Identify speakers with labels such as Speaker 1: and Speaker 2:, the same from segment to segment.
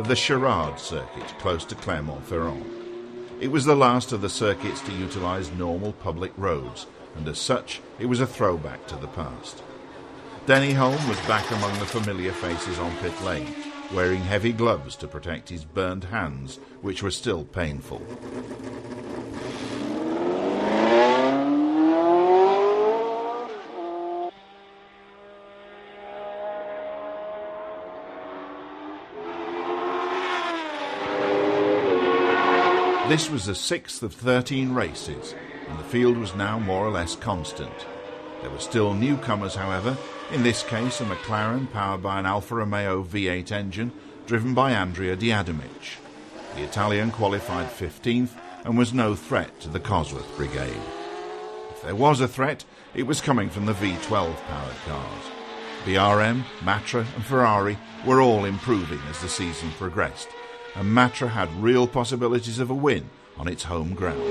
Speaker 1: of the Charade circuit close to Clermont-Ferrand. It was the last of the circuits to utilise normal public roads, and as such it was a throwback to the past. Denny Hulme was back among the familiar faces on pit lane, wearing heavy gloves to protect his burned hands, which were still painful. This was the 6th of 13 races, and the field was now more or less constant. There were still newcomers, however, in this case a McLaren powered by an Alfa Romeo V8 engine driven by Andrea Diademic. The Italian qualified 15th and was no threat to the Cosworth Brigade. If there was a threat, it was coming from the V12 powered cars. BRM, Matra and Ferrari were all improving as the season progressed, and Matra had real possibilities of a win on its home ground.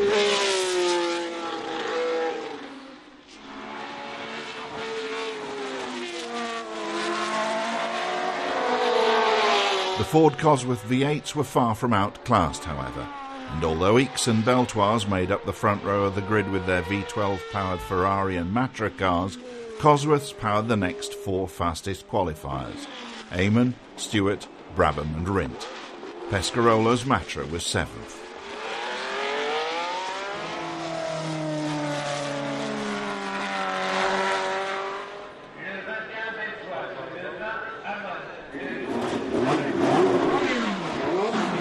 Speaker 1: The Ford Cosworth V8s were far from outclassed, however, and although Ickx and Beltoise made up the front row of the grid with their V12-powered Ferrari and Matra cars, Cosworths powered the next 4 fastest qualifiers: Eamon, Stewart, Brabham and Rindt. Pescarolo's Matra was 7th.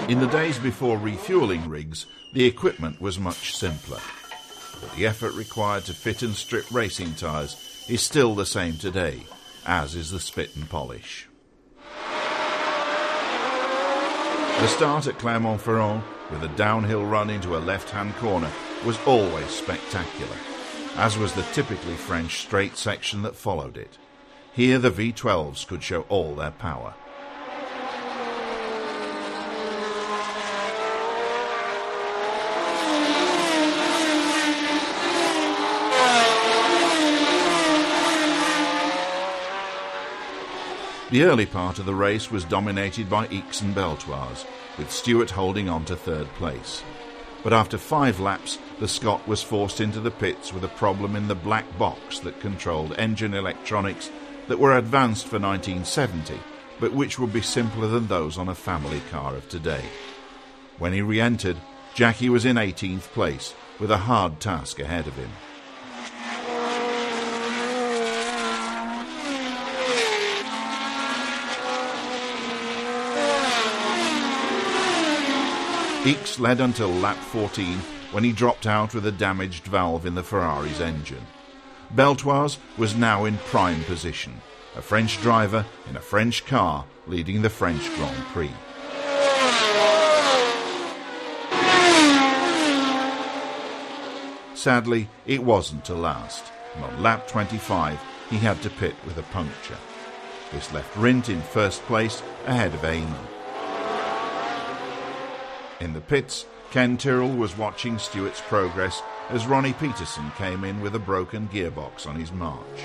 Speaker 1: In the days before refuelling rigs, the equipment was much simpler, but the effort required to fit and strip racing tyres is still the same today, as is the spit and polish. The start at Clermont-Ferrand, with a downhill run into a left-hand corner, was always spectacular, as was the typically French straight section that followed it. Here the V12s could show all their power. The early part of the race was dominated by Ickx and Beltoise, with Stewart holding on to 3rd place. But after 5 laps, the Scot was forced into the pits with a problem in the black box that controlled engine electronics that were advanced for 1970, but which would be simpler than those on a family car of today. When he re-entered, Jackie was in 18th place, with a hard task ahead of him. Ickx led until lap 14, when he dropped out with a damaged valve in the Ferrari's engine. Beltoise was now in prime position, a French driver in a French car leading the French Grand Prix. Sadly, it wasn't to last, and on lap 25 he had to pit with a puncture. This left Rindt in 1st place ahead of Eamon. In the pits, Ken Tyrrell was watching Stewart's progress as Ronnie Peterson came in with a broken gearbox on his march.